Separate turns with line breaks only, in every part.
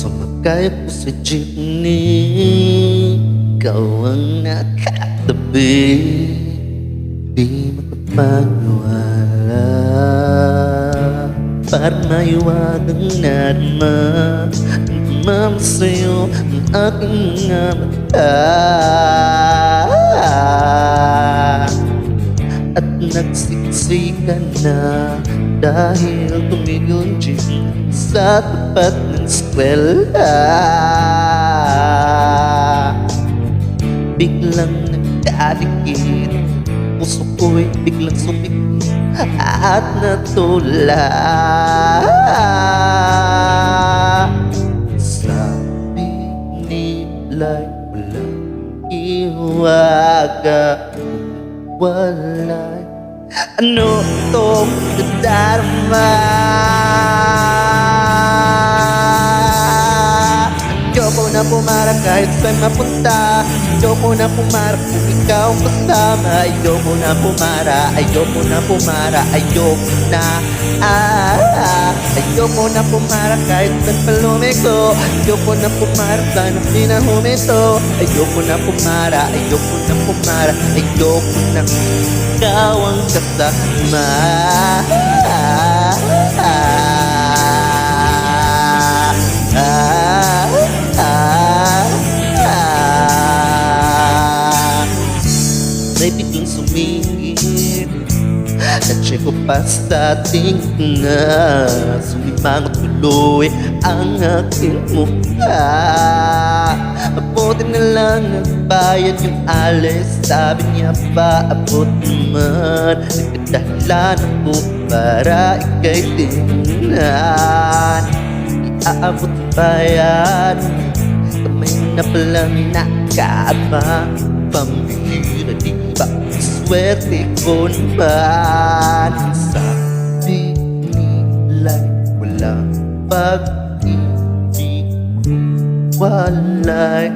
Sumakay ako sa jeepney, ikaw ang nakatabi. Di makapaniwala, para maiwagang narma ang sa'yo ang aking mga mata. At nagsiksikan na dahil tumigil ang jeep sa tapat ng eskwela. Biglang nagdadikit, puso ko'y biglang sumikip at natula. Sabi nila'y walang iwaga, wala'y ano itong nadarama. Ayoko na pumarap kahit saan mapunta, ayoko na pumarap kung ikaw ang kasama. Ayoko na pumara, ayoko na pumara, ayoko na ayoko na pumarap kahit saan palumiko, ayoko na pumarap saan ang pinahumito. Ayoko na pumara, ayoko na pumara, ayoko na ikaw ang kasama. May biglang sumingit, na-check ko pa sa ating nga, sumimang tuloy ang aking mukha. Abutin na lang nagbayad yung alis, sabi niya pa abot naman. Nagkadahilan ako para ika'y tingnan. Iaabot pa yan, kamay na palang nakaabang. Pambihira di ba swerte ko naman. Sabi nila'y walang pag-ibig, wala'y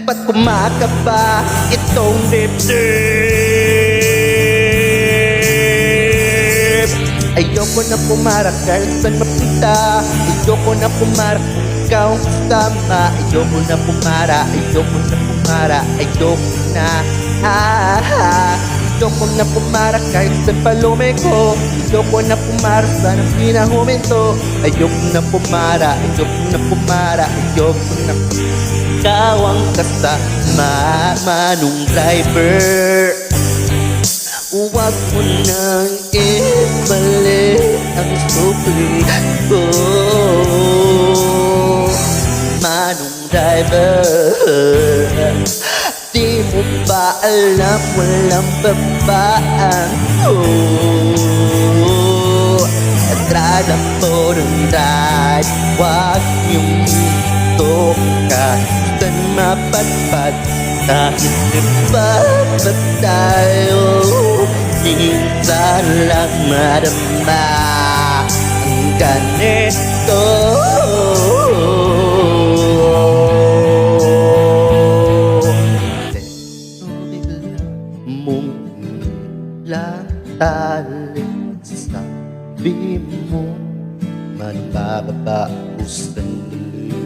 ba't kumakaba itong dibdib? Ayoko na pumarap kahit saan mapunta, ayoko na pumarap kung ikaw ang kasama. Ayoko na pumara, ayoko na pumara, ayoko na ayoko na pumara kahit saan palumiko, ayoko na pumara saan ang pinahuminto. Ayoko na pumara, ayoko na pumara, ayoko na ikaw ang kasama. Manong driver, huwag mo nang ibalik ang sukli ko. Manong driver, di mo ba alam walang babaan ko? Entrada po ng ride, huwag niyong ito kahit saan mapadpad. Kahit iba tayo, minsan lang madama ang ganito. Mong latalik, sabi mo man bababa o sandali.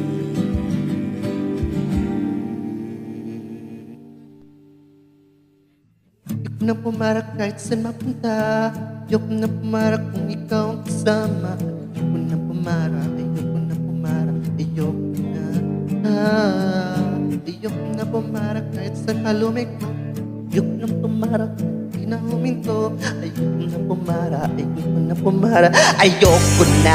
Ayoko na pumarap kahit saan mapunta, ayoko na pumarap kung ikaw ang kasama. Ayoko na pumara, ayoko na pumara, ayoko na ayoko na pumarap kahit saan palumiko, ayoko na pumarap di na huminto. Ayoko na pumara, ayoko na pumara, ayoko na.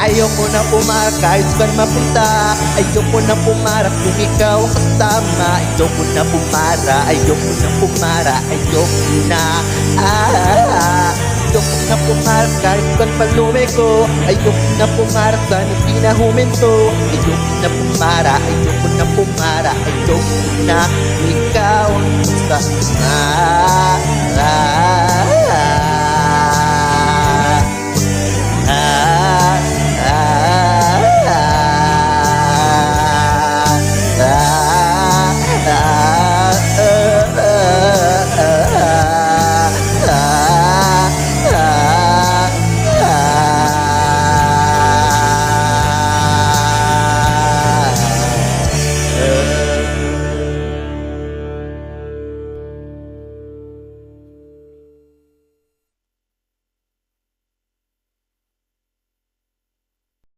Ayoko na pumara kahit saan mapunta, ayoko na pumara kung ikaw ang kasama. Ayoko na pumara, ayoko na pumara, ayoko na ayoko na pumara kahit saan palumiko, ayoko na pumara saan ang pinahuminto. Ayoko na pumara, ayoko na pumara, ayoko na ikaw ang kasama.